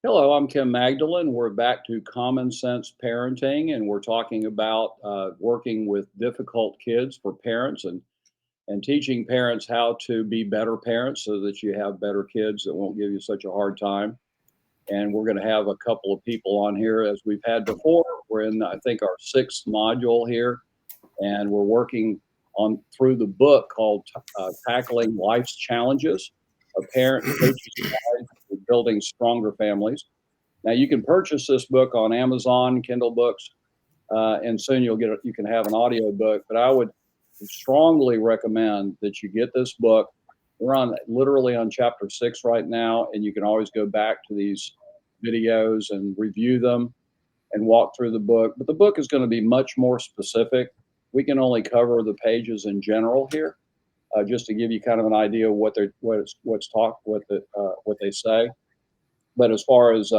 Hello, I'm Kim Magdalene. We're back to Common Sense Parenting, and we're talking about working with difficult kids for parents and teaching parents how to be better parents so that you have better kids that won't give you such a hard time. And we're going to have a couple of people on here as we've had before. We're in, I think, our sixth module here, and we're working on through the book called Tackling Life's Challenges: A Parent and Coach's Guide to Building Stronger Families. Now you can purchase this book on Amazon, Kindle books, and soon you can have an audio book. But I would strongly recommend that you get this book. We're on literally on chapter 6 right now, and you can always go back to these videos and review them and walk through the book. But the book is going to be much more specific. We can only cover the pages in general here, just to give you kind of an idea of what they say. But as far as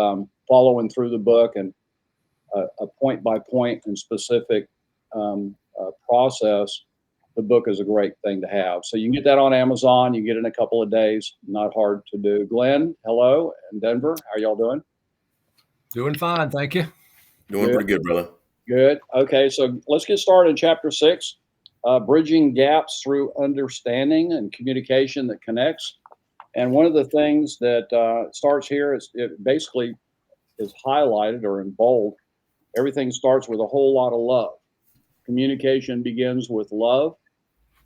following through the book and a point by point and specific process, the book is a great thing to have. So you can get that on Amazon. You can get it in a couple of days. Not hard to do. Glenn, hello, in Denver. How are y'all doing? Doing fine, thank you. Doing Good. pretty good, brother. Good. Okay, so let's get started in chapter 6, bridging gaps through understanding and communication that connects. And one of the things that starts here is it basically is highlighted or in bold. Everything starts with a whole lot of love. Communication begins with love,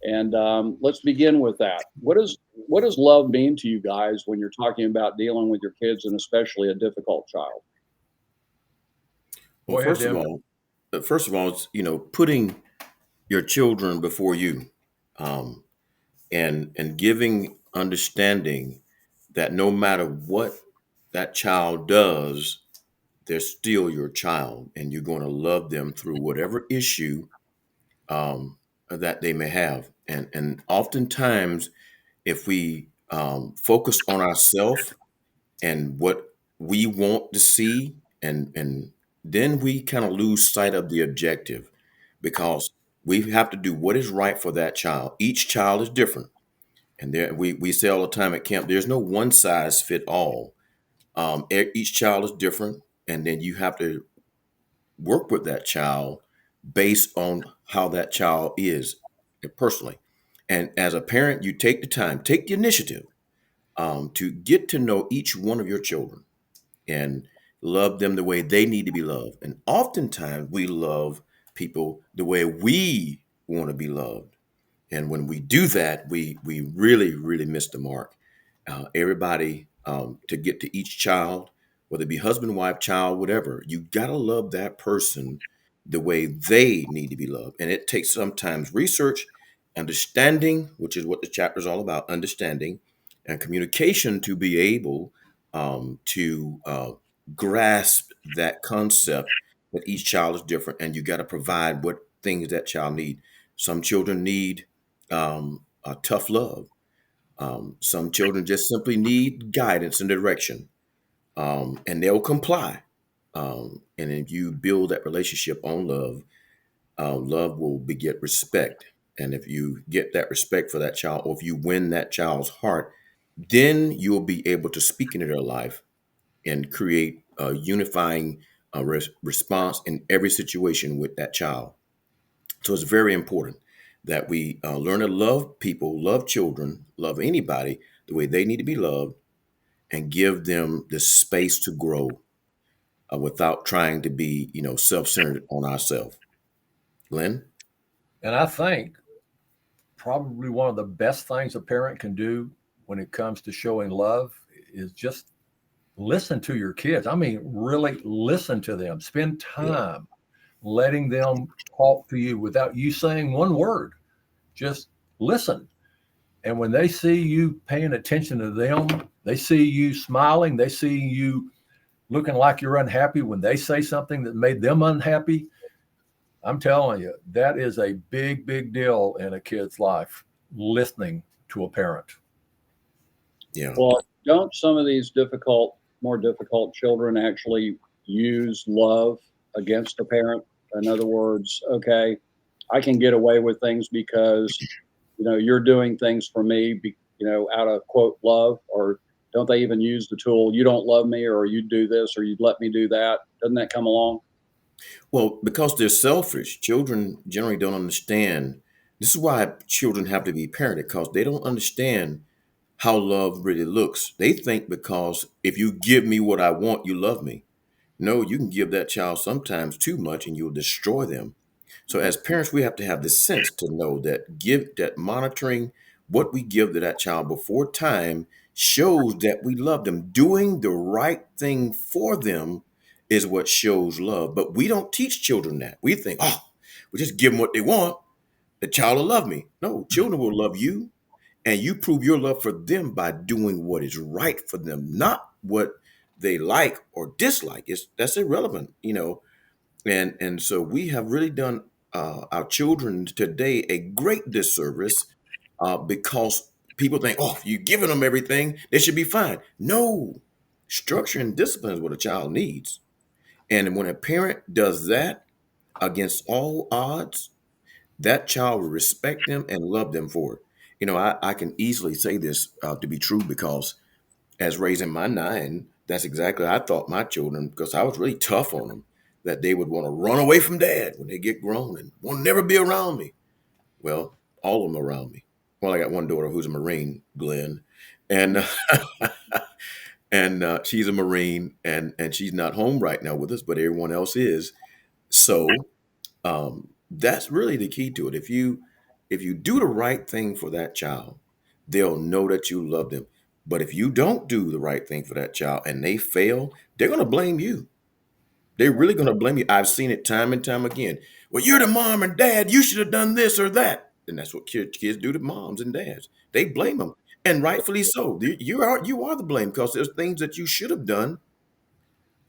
and let's begin with that. What does love mean to you guys when you're talking about dealing with your kids and especially a difficult child? Well, Go ahead, Denver. first of all, it's putting your children before you, um, and giving understanding that no matter what that child does, they're still your child, and you're going to love them through whatever issue that they may have. And oftentimes, if we focus on ourselves and what we want to see, and then we kind of lose sight of the objective, because we have to do what is right for that child. Each child is different, and there we say all the time at camp, there's no one size fit all. Each child is different, and then you have to work with that child based on how that child is personally. And as a parent, you take the time, take the initiative, to get to know each one of your children and love them the way they need to be loved. And oftentimes we love people the way we want to be loved. And when we do that, we really, really miss the mark. Everybody, to get to each child, whether it be husband, wife, child, whatever, you got to love that person the way they need to be loved. And it takes sometimes research, understanding, which is what the chapter is all about, understanding and communication to be able to grasp that concept that each child is different, and you got to provide what things that child need. Some children need a tough love. Some children just simply need guidance and direction, and they'll comply. And if you build that relationship on love, love will beget respect. And if you get that respect for that child, or if you win that child's heart, then you'll be able to speak into their life and create a unifying response in every situation with that child. So it's very important that we learn to love people, love children, love anybody the way they need to be loved, and give them the space to grow without trying to be, self-centered on ourselves. Glenn? And I think probably one of the best things a parent can do when it comes to showing love is just listen to your kids. I mean, really listen to them. Spend Yeah. time letting them talk to you without you saying one word. Just listen. And when they see you paying attention to them, they see you smiling, they see you looking like you're unhappy when they say something that made them unhappy. I'm telling you, that is a big, big deal in a kid's life, listening to a parent. Yeah. Well, don't some of these more difficult children actually use love against a parent? In other words, okay, I can get away with things because you're doing things for me, out of quote love, or Don't they even use the tool, you don't love me, or you do this, or you'd let me do that? Doesn't that come along? Well, because they're selfish, children generally don't understand. This is why children have to be parented because they don't understand how love really looks. They think because if you give me what I want, you love me. No, you can give that child sometimes too much and you'll destroy them. So as parents, we have to have the sense to know that monitoring what we give to that child before time shows that we love them. Doing the right thing for them is what shows love. But we don't teach children that. We think, oh, we just give them what they want. The child will love me. No, children will love you, and you prove your love for them by doing what is right for them, not what they like or dislike. That's irrelevant. And so we have really done our children today a great disservice because people think, oh, if you're giving them everything, they should be fine. No, structure and discipline is what a child needs. And when a parent does that against all odds, that child will respect them and love them for it. I can easily say this to be true because as raising my nine, that's exactly I thought my children, because I was really tough on them, that they would want to run away from dad when they get grown and want to never be around me. Well, all of them around me. Well, I got one daughter who's a Marine, Glenn, and and she's a Marine, and she's not home right now with us, but everyone else is. So that's really the key to it. If you do the right thing for that child, they'll know that you love them. But if you don't do the right thing for that child and they fail, they're going to blame you. They're really going to blame you. I've seen it time and time again. Well, you're the mom and dad. You should have done this or that. And that's what kids do to moms and dads. They blame them, and rightfully so. You are the blame because there's things that you should have done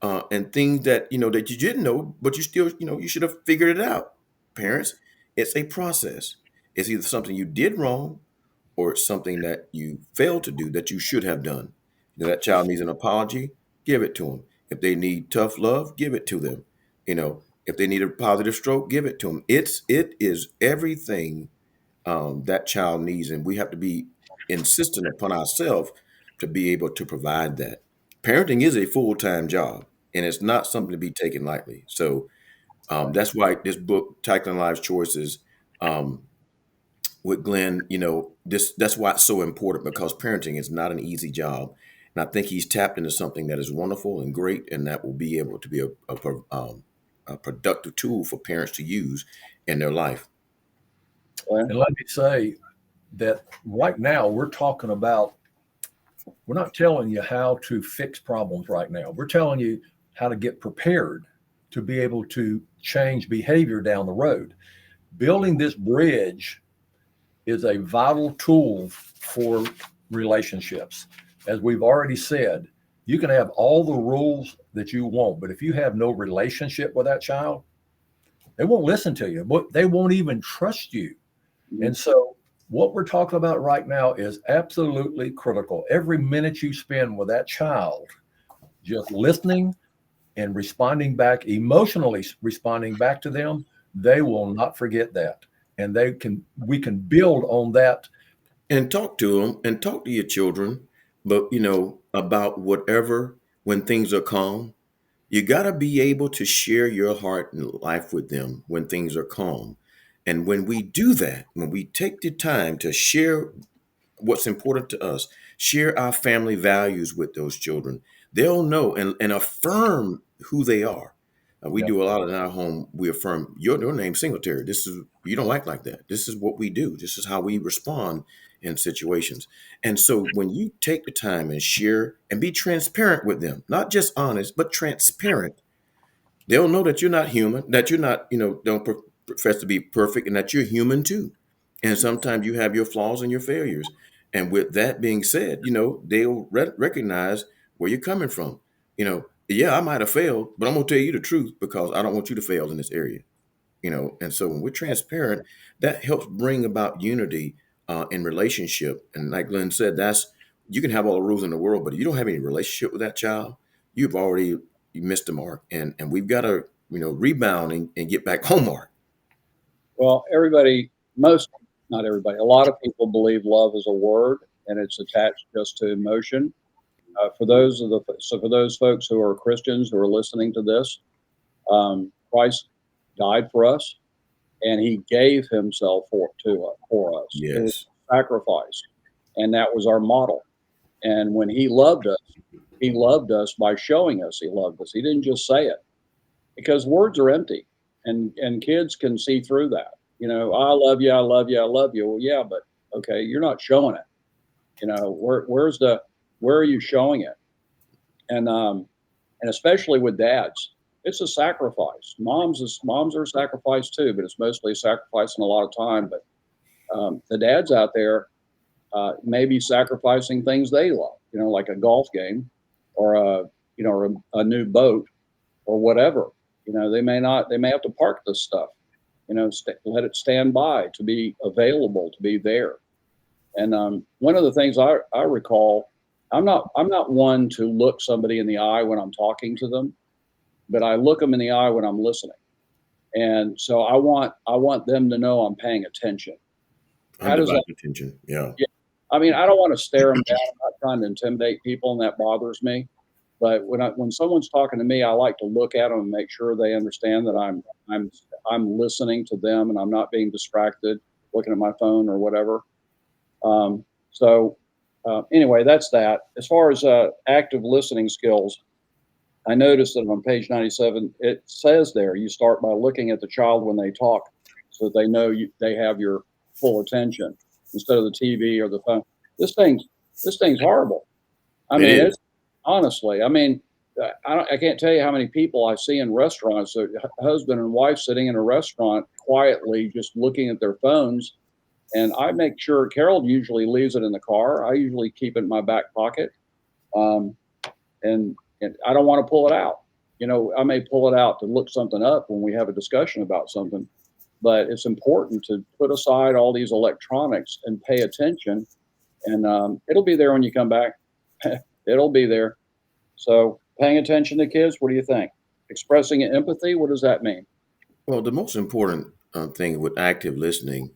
and things that you didn't know, but you still you should have figured it out. Parents, it's a process. It's either something you did wrong or it's something that you failed to do that you should have done. If that child needs an apology, give it to them. If they need tough love, give it to them. If they need a positive stroke, give it to them. It is everything that child needs, and we have to be insistent upon ourselves to be able to provide that. Parenting is a full-time job, and it's not something to be taken lightly. So that's why this book, Tackling Life's Choices, um, with Glenn, that's why it's so important because parenting is not an easy job. And I think he's tapped into something that is wonderful and great, and that will be able to be a productive tool for parents to use in their life. And let me say that right now we're talking about, we're not telling you how to fix problems right now. We're telling you how to get prepared to be able to change behavior down the road. Building this bridge is a vital tool for relationships. As we've already said, you can have all the rules that you want, but if you have no relationship with that child, they won't listen to you, but they won't even trust you. And so what we're talking about right now is absolutely critical. Every minute you spend with that child, just listening and responding back, emotionally responding back to them, they will not forget that. And we can build on that. And talk to them and talk to your children, but about whatever when things are calm. You got to be able to share your heart and life with them when things are calm. And when we do that, when we take the time to share what's important to us, share our family values with those children, they'll know and affirm who they are. We Yeah. do a lot in our home. We affirm your name, Singletary. You don't act like that. This is what we do. This is how we respond in situations. And so when you take the time and share and be transparent with them, not just honest, but transparent, they'll know that you're not human, that you're not, don't profess to be perfect, and that you're human too. And sometimes you have your flaws and your failures. And with that being said, they'll recognize where you're coming from. Yeah, I might have failed, but I'm going to tell you the truth because I don't want you to fail in this area. And so when we're transparent, that helps bring about unity in relationship. And like Glenn said, you can have all the rules in the world, but if you don't have any relationship with that child, you've already missed the mark. And we've got to, rebound and get back home mark. Well, not everybody, a lot of people believe love is a word and it's attached just to emotion. For those folks who are Christians who are listening to this, Christ died for us, and He gave Himself for us. It was Yes. sacrifice, and that was our model. And when He loved us by showing us He loved us. He didn't just say it, because words are empty, and kids can see through that. I love you, I love you, I love you. Well, yeah, but okay, you're not showing it. Where are you showing it? And especially with dads, it's a sacrifice. Moms are sacrifice too, but it's mostly sacrificing a lot of time. But the dads out there may be sacrificing things they love, like a golf game, or a new boat, or whatever. They may not. They may have to park this stuff. Let it stand by to be available, to be there. And one of the things I recall, I'm not one to look somebody in the eye when I'm talking to them, but I look them in the eye when I'm listening. And so I want them to know I'm paying attention. How does that? Undivided attention. Yeah. Yeah. I mean, I don't want to stare them down. I'm not trying to intimidate people, and that bothers me. But when someone's talking to me, I like to look at them and make sure they understand that I'm listening to them, and I'm not being distracted, looking at my phone or whatever. So anyway, that's that. As far as active listening skills, I noticed that on page 97, it says there you start by looking at the child when they talk, so that they know they have your full attention instead of the TV or the phone. This thing's horrible. I It mean, is. it's honestly. I mean, I can't tell you how many people I see in restaurants, a husband and wife sitting in a restaurant quietly just looking at their phones. And I make sure Carol usually leaves it in the car. I usually keep it in my back pocket. Um, and I don't want to pull it out. I may pull it out to look something up when we have a discussion about something, but it's important to put aside all these electronics and pay attention. And it'll be there when you come back. It'll be there. So paying attention to kids, what do you think? Expressing empathy, what does that mean? Well, the most important thing with active listening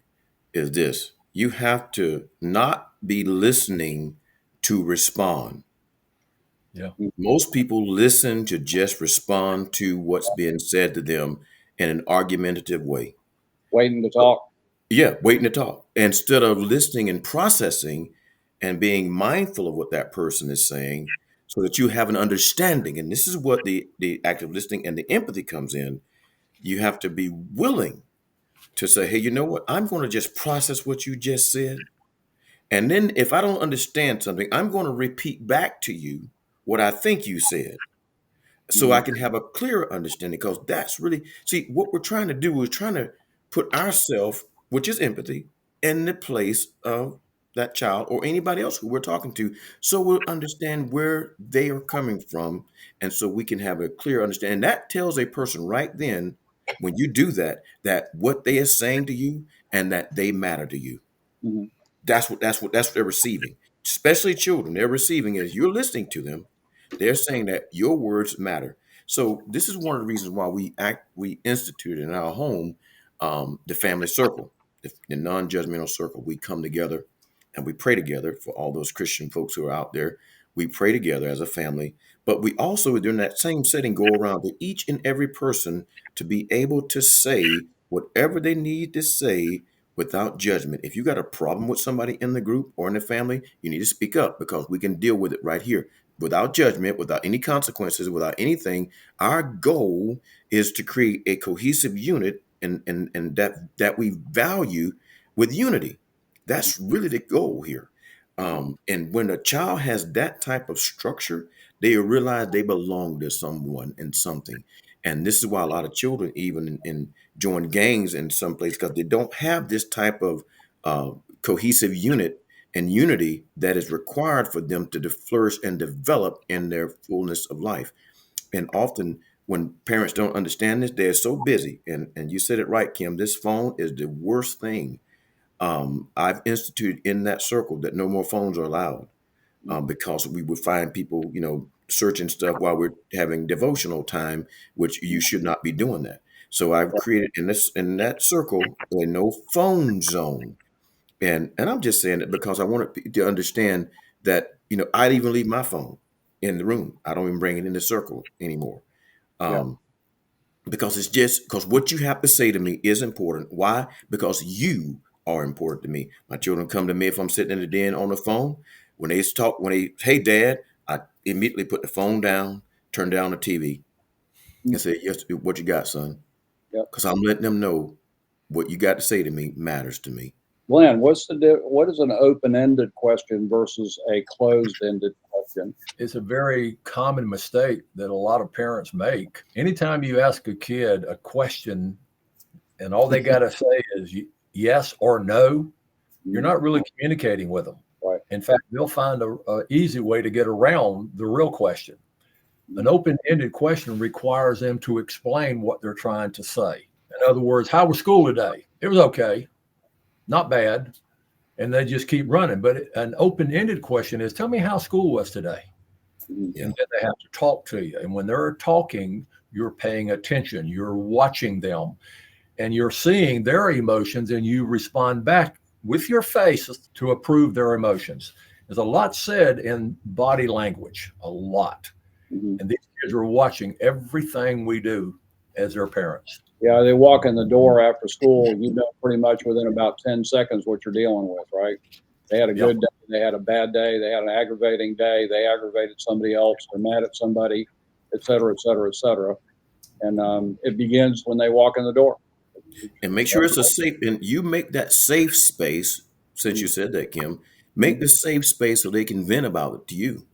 is this: you have to not be listening to respond. Yeah. Most people listen to just respond to what's being said to them in an argumentative way. Waiting to talk. Yeah, waiting to talk instead of listening and processing and being mindful of what that person is saying so that you have an understanding. And this is what the active listening and the empathy comes in. You have to be willing to say, hey, you know what? I'm going to just process what you just said. And then if I don't understand something, I'm going to repeat back to you what I think you said so I Mhm. can have a clearer understanding. Because that's really, see, what we're trying to do is trying to put ourselves, which is empathy, in the place of that child or anybody else who we're talking to, so we'll understand where they are coming from, and so we can have a clear understanding. That tells a person right then, when you do that, that what they are saying to you and that they matter to you. Mhm. That's what they're receiving. Especially children, they're receiving as you're listening to them. They're saying that your words matter. So this is one of the reasons why we instituted in our home the family circle, the non-judgmental circle. We come together and we pray together for all those Christian folks who are out there. We pray together as a family, but we also, during that same setting, go around to each and every person to be able to say whatever they need to say without judgment. If you got a problem with somebody in the group or in the family, you need to speak up because we can deal with it right here without judgment, without any consequences, without anything. Our goal is to create a cohesive unit and that we value with unity. That's really the goal here. And when a child has that type of structure, they realize they belong to someone and something. And this is why a lot of children even in join gangs in some place because they don't have this type of uh, cohesive unit and unity that is required for them to flourish and develop in their fullness of life. And often when parents don't understand this, they're so busy. And you said it right, Kim. This phone is the worst thing. I've instituted in that circle that no more phones are allowed because we would find people, searching stuff while we're having devotional time, which you should not be doing that. So I've created in that circle a no phone zone, and I'm just saying it because I want to understand that I'd even leave my phone. in the room. I don't even bring it in the circle anymore. Yeah. Um, because it's just because what you have to say to me is important. Why? Because you are important to me. My children come to me if I'm sitting in the den on the phone. Hey dad, I immediately put the phone down, turn down the TV, and say, yes, what you got, son? Yep. Because I'm letting them know what you got to say to me matters to me. Glenn, what is an open-ended question versus a closed-ended question? It's a very common mistake that a lot of parents make. Anytime you ask a kid a question and all they got to say is yes or no, you're not really communicating with them. Right. In fact, they'll find a easy way to get around the real question. An open-ended question requires them to explain what they're trying to say. In other words, how was school today? It was okay, not bad. And they just keep running. But an open-ended question is, tell me how school was today. Yeah. And then they have to talk to you. And when they're talking, you're paying attention, you're watching them, and you're seeing their emotions, and you respond back with your face to approve their emotions. There's a lot said in body language, a lot. And these kids are watching everything we do as their parents. Yeah, they walk in the door after school, you know pretty much within about 10 seconds what you're dealing with, right? They had a good day, they had a bad day, they had an aggravating day, they aggravated somebody else, they're mad at somebody, et cetera, et cetera, et cetera. And it begins when they walk in the door. And make sure it's a safe, and you make that safe space, since you said that, Kim, make the safe space so they can vent about it to you.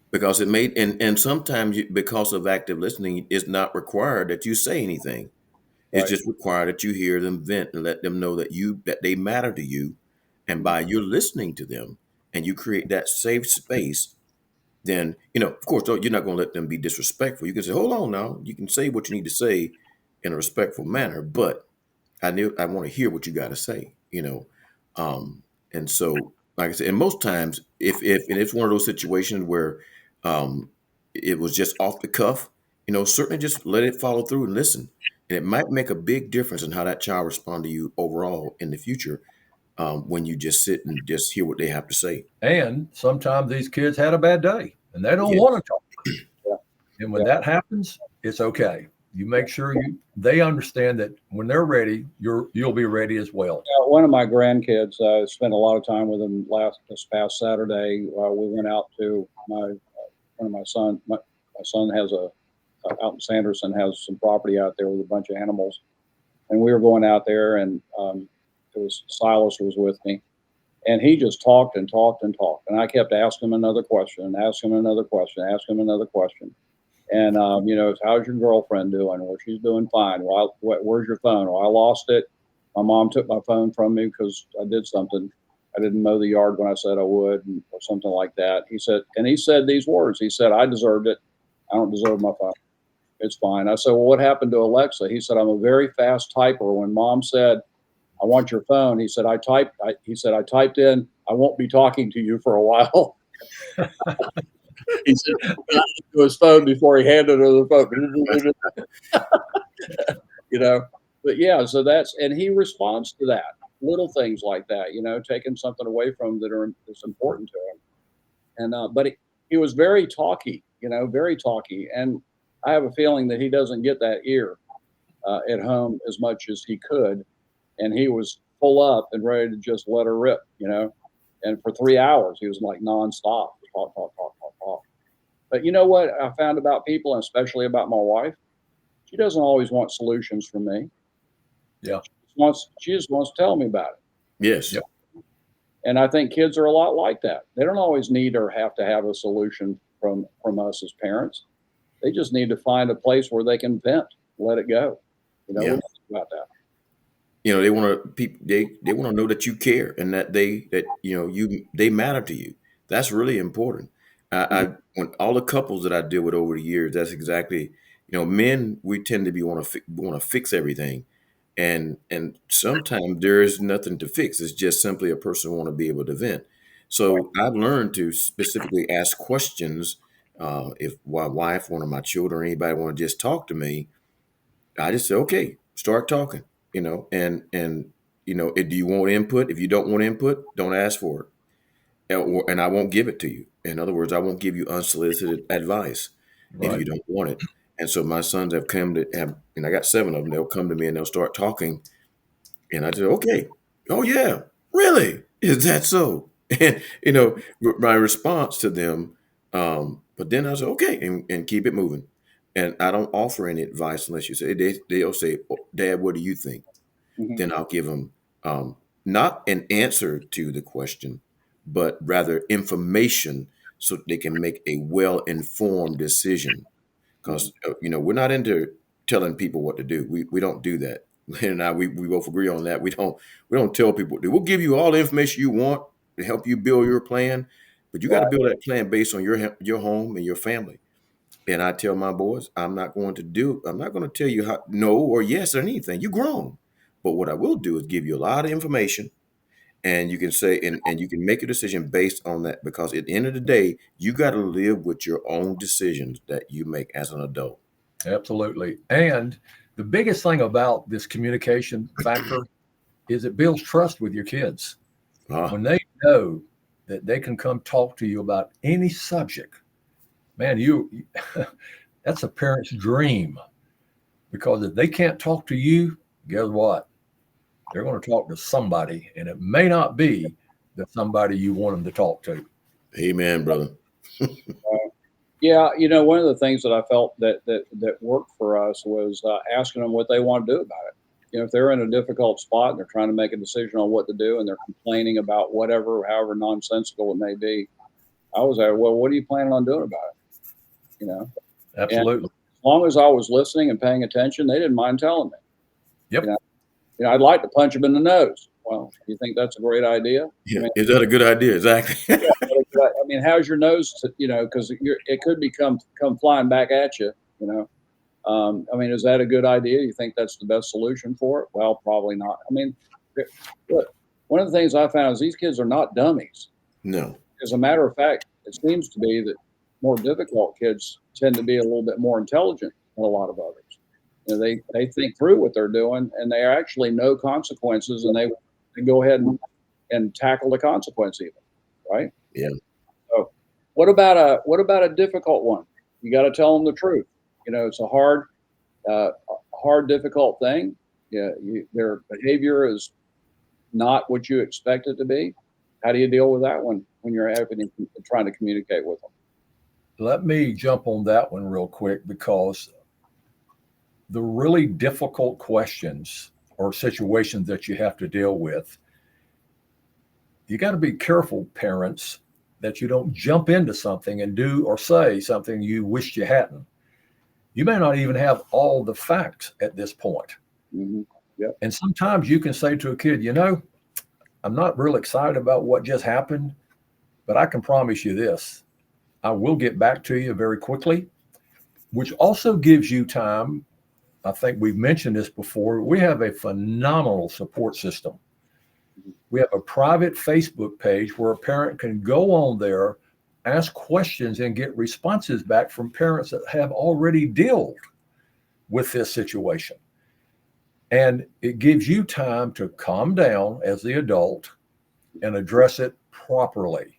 Because it made, and sometimes because of active listening, it's not required that you say anything. It's Right. just required that you hear them vent and let them know that they matter to you. And by you listening to them and you create that safe space, then, of course, you're not going to let them be disrespectful. You can say, hold on now. You can say what you need to say in a respectful manner, but I want to hear what you got to say. And so, like I said, and most times, if and it's one of those situations where um, it was just off the cuff, certainly just let it follow through and listen, and it might make a big difference in how that child respond to you overall in the future when you just sit and just hear what they have to say. And sometimes these kids had a bad day and they don't Yeah. want to talk. Yeah. And when that happens, it's okay. You make sure they understand that when they're ready, you'll be ready as well. One of my grandkids, I spent a lot of time with him this past Saturday. We went out to one of my son. My son has out in Sanderson has some property out there with a bunch of animals, and we were going out there, and it was Silas was with me, and he just talked and talked and talked, and I kept asking him another question, and asking him another question, asking him another question. And how's your girlfriend doing? Well, she's doing fine. Well, where's your phone? Well, I lost it. My mom took my phone from me because I did something. I didn't mow the yard when I said I would, or something like that. He said these words. He said, I deserved it. I don't deserve my phone. It's fine. I said, well, what happened to Alexa? He said, I'm a very fast typer. When mom said, I want your phone, he said, I typed in, I won't be talking to you for a while. He said, to his phone before he handed her the phone. But yeah, so and he responds to that, little things like that, taking something away from him that's important to him. And but he was very talky, very talky, and I have a feeling that he doesn't get that ear at home as much as he could, and he was full up and ready to just let her rip. And for 3 hours he was like nonstop, talk, talk, talk, talk, talk. But you know what I found about people, and especially about my wife? She doesn't always want solutions from me. Yeah. She just wants to tell me about it. Yes. Yep. And I think kids are a lot like that. They don't always need or have to have a solution from us as parents. They just need to find a place where they can vent, let it go. Yeah. What do you think about that? They want to they want to know that you care and that they matter to you. That's really important. When all the couples that I deal with over the years, that's exactly, men, we tend to be want to fix everything, and sometimes there is nothing to fix. It's just simply a person want to be able to vent. So I've learned to specifically ask questions. If my wife, one of my children, or anybody want to just talk to me, I just say, okay, start talking, and do you want input? If you don't want input, don't ask for it. and I won't give it to you. In other words, I won't give you unsolicited advice if Right. you don't want it. And so my sons have come to have, and I got 7 of them. They'll come to me and they'll start talking, and I say, okay, oh yeah, really? Is that so? And my response to them, but then I say, okay, and keep it moving. And I don't offer any advice unless you say they'll say, oh, Dad, what do you think? Mhm. Then I'll give them not an answer to the question, but rather information so they can make a well-informed decision. Mhm. Because we're not into telling people what to do. We don't do that. And we both agree on that. We don't tell people what to do. We'll give you all the information you want to help you build your plan, but you got to Right. build that plan based on your home and your family. And I tell my boys, I'm not going to tell you how no or yes or anything. You're grown. But what I will do is give you a lot of information, and you can say and you can make a decision based on that, because at the end of the day, you got to live with your own decisions that you make as an adult. Absolutely. And the biggest thing about this communication factor is it builds trust with your kids. Ah, When they know that they can come talk to you about any subject, man, that's a parent's dream. Because if they can't talk to you, guess what? They're going to talk to somebody, and it may not be the somebody you want them to talk to. amen, brother. Yeah, one of the things that I felt that worked for us was asking them what they want to do about it. If they're in a difficult spot and they're trying to make a decision on what to do and they're complaining about whatever, however nonsensical it may be, I was like, well, what are you planning on doing about it? And Absolutely. as long as I was listening and paying attention, they didn't mind telling me. You Yep. know, I'd like to punch them in the nose. Well, you think that's a great idea? I Yeah, mean, is that a good idea? Exactly. yeah, I mean, how's your nose? Because it could come flying back at you. You know, I mean, is that a good idea? You think that's the best solution for it? Well, probably not. I mean, look, one of the things I found is these kids are not dummies. No. As a matter of fact, it seems to be that more difficult kids tend to be a little bit more intelligent than a lot of others. They think through what they're doing, and they actually know consequences, and they go ahead and tackle the consequence even, right? Yeah. So, what about a difficult one? You got to tell them the truth. It's a hard, difficult thing. Yeah, their behavior is not what you expect it to be. How do you deal with that one when you're trying to communicate with them? Let me jump on that one real quick because the really difficult questions or situations that you have to deal with, you got to be careful, parents, that you don't jump into something and do or say something you wished you hadn't. You may not even have all the facts at this point. Hmm. Yep. And sometimes you can say to a kid, I'm not real excited about what just happened, but I can promise you this: I will get back to you very quickly, which also gives you time. I think we've mentioned this before. We have a phenomenal support system. We have a private Facebook page where a parent can go on there, ask questions, and get responses back from parents that have already dealt with this situation. And it gives you time to calm down as the adult and address it properly.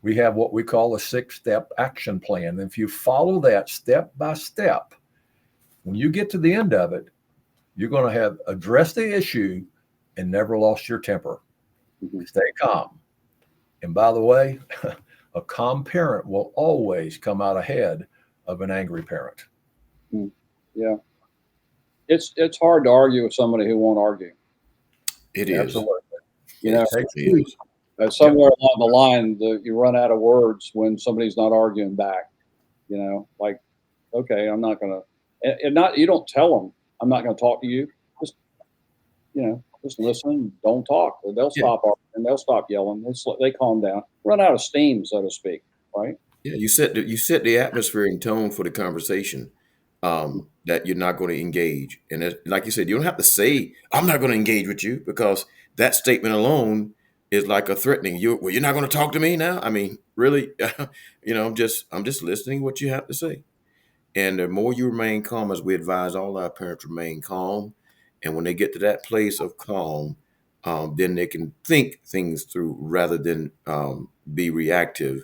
We have what we call a 6-step action plan. And if you follow that step by step, when you get to the end of it, you're going to have addressed the issue and never lost your temper. Hmm. Stay calm. And by the way, a calm parent will always come out ahead of an angry parent. Yeah, it's hard to argue with somebody who won't argue. It is. Absolutely. You It know, certainly is. Yep. somewhere along the line, you run out of words when somebody's not arguing back. Like, okay, I'm not gonna, and not you don't tell them I'm not gonna talk to you. Just just listen, don't talk. They'll Yeah. stop arguing. They'll stop yelling. They calm down, run out of steam, so to speak. Right? Yeah. You set the atmosphere and tone for the conversation, that you're not going to engage. And like you said, you don't have to say, I'm not going to engage with you, because that statement alone is like a threatening. You're not going to talk to me now. I mean, really, I'm just listening what you have to say. And the more you remain calm, as we advise all our parents remain calm, and when they get to that place of calm, then they can think things through rather than be reactive.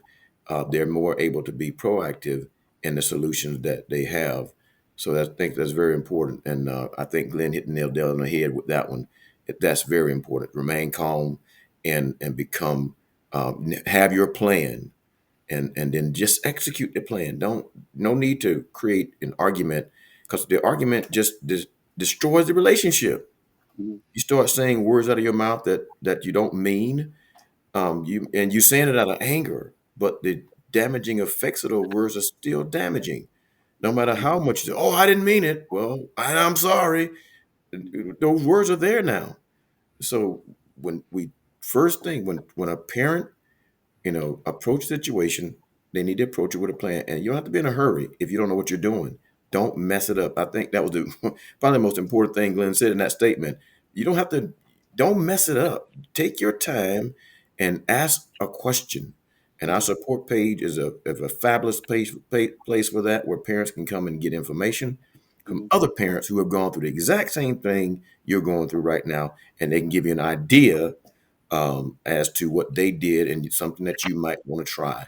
They're more able to be proactive in the solutions that they have. So I think that's very important. And I think Glenn hit the nail on the head with that one. That's very important. Remain calm and become, have your plan and then just execute the plan. No need to create an argument, because the argument just destroys the relationship. Mhm. You start saying words out of your mouth that you don't mean. You saying it out of anger, but the damaging effects of those words are still damaging. No matter how much you say, oh, I didn't mean it. Well, I'm sorry. Those words are there now. So when we first thing when a parent, approach the situation, they need to approach it with a plan. And you don't have to be in a hurry if you don't know what you're doing. Don't mess it up. I think that was probably the most important thing Glenn said in that statement. You don't have to, don't mess it up. Take your time and ask a question. And our support page is a fabulous place for that, where parents can come and get information from Mhm. other parents who have gone through the exact same thing you're going through right now. And they can give you an idea as to what they did and something that you might want to try.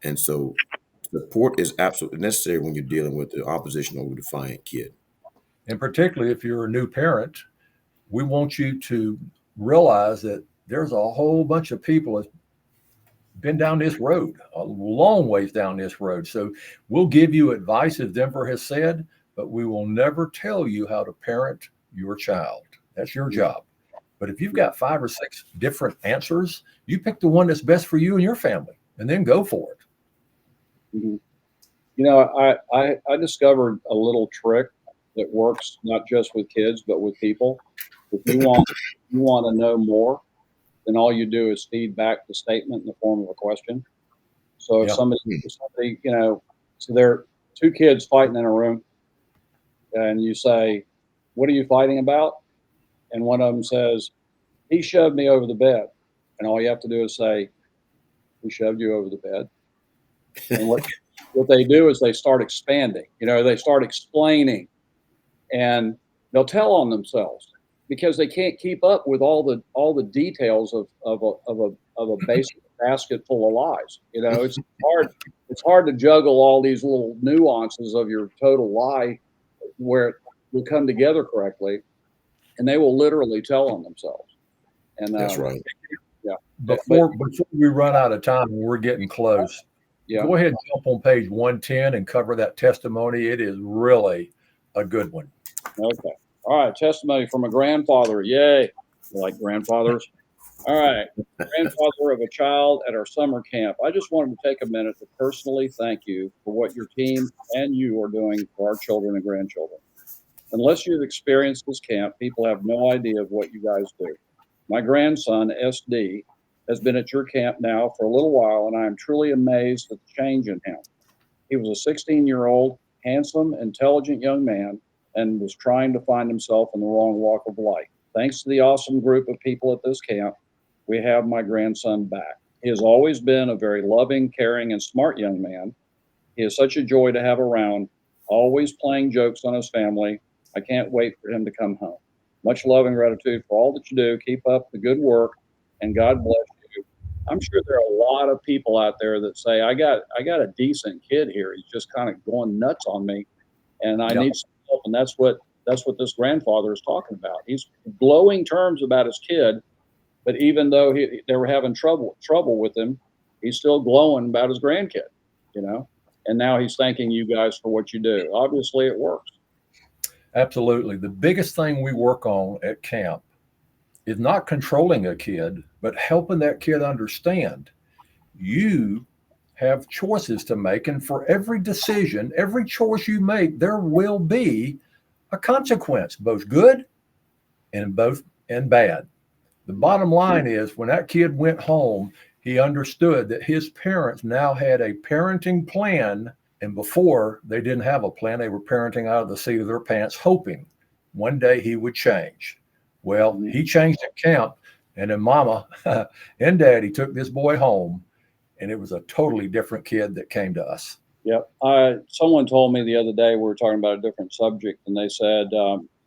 And so support is absolutely necessary when you're dealing with the opposition or defiant kid. And particularly if you're a new parent, we want you to realize that there's a whole bunch of people that's been down this road, a long ways down this road. So we'll give you advice, as Denver has said, but we will never tell you how to parent your child. That's your job. But if you've got 5 or 6 different answers, you pick the one that's best for you and your family, and then go for it. Mhm. I discovered a little trick that works not just with kids but with people. If you want to know more, then all you do is feed back the statement in the form of a question. So Yeah. if somebody, so there are two kids fighting in a room, and you say, "What are you fighting about?" And one of them says, "He shoved me over the bed," and all you have to do is say, "Who shoved you over the bed?" And what they do is they start expanding. They start explaining, and they'll tell on themselves because they can't keep up with all the details of a basic basket full of lies. Hard. It's hard to juggle all these little nuances of your total lie where it will come together correctly, and they will literally tell on themselves. And That's right. yeah, but Before we run out of time, we're getting close. yeah, Go ahead and jump on page 110 and cover that testimony. It is really a good one. okay. All right, testimony from a grandfather. Yay! You like grandfathers? All right. Grandfather of a child at our summer camp. I just wanted to take a minute to personally thank you for what your team and you are doing for our children and grandchildren. Unless you've experienced this camp, people have no idea of what you guys do. My grandson, SD, has been at your camp now for a little while, and I am truly amazed at the change in him. He was a 16-year-old, handsome, intelligent young man and was trying to find himself in the wrong walk of life. Thanks to the awesome group of people at this camp, we have my grandson back. He has always been a very loving, caring, and smart young man. He is such a joy to have around, always playing jokes on his family. I can't wait for him to come home. Much love and gratitude for all that you do. Keep up the good work, and God bless you. I'm sure there are a lot of people out there that say, I got a decent kid here. He's just kind of going nuts on me, and I Yeah. need some help." And that's what this grandfather is talking about. He's glowing terms about his kid, but even though they were having trouble with him, he's still glowing about his grandkid, you know. And now he's thanking you guys for what you do. Obviously, it works. Absolutely. The biggest thing we work on at camp is not controlling a kid, but helping that kid understand you have choices to make. And for every decision, every choice you make, there will be a consequence, both good and bad. The bottom line is when that kid went home, he understood that his parents now had a parenting plan. And before, they didn't have a plan. They were parenting out of the seat of their pants, hoping one day he would change. Well, he changed at camp, and then mama and daddy took this boy home, and it was a totally different kid that came to us. Yep. Someone told me the other day we were talking about a different subject, and they said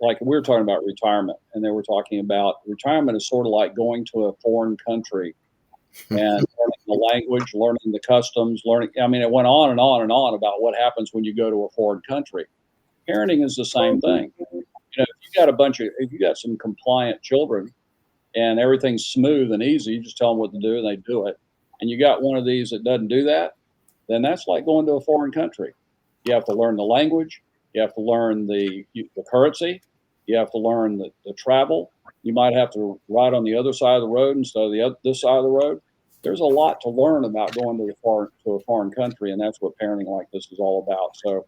like we were talking about retirement, and they were talking about retirement is sort of like going to a foreign country and learning the language, learning the customs, learning. I mean, it went on and on and on about what happens when you go to a foreign country. Parenting is the same thing. If you got some compliant children and everything's smooth and easy, you just tell them what to do and they do it. And you got one of these that doesn't do that, then that's like going to a foreign country. You have to learn the language. You have to learn the currency. You have to learn the travel. You might have to ride on the other side of the road instead of this side of the road. There's a lot to learn about going to a foreign country, and that's what parenting like this is all about. So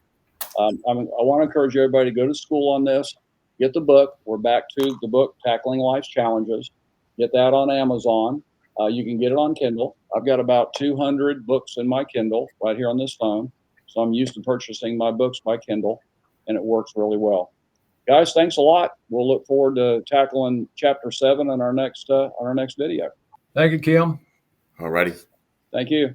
I want to encourage everybody to go to school on this. Get the book. We're back to the book, Tackling Life's Challenges. Get that on Amazon. You can get it on Kindle. I've got about 200 books in my Kindle right here on this phone. So I'm used to purchasing my books by Kindle, and it works really well. Guys, thanks a lot. We'll look forward to tackling chapter 7 on our next video. Thank you, Kim. All righty. Thank you.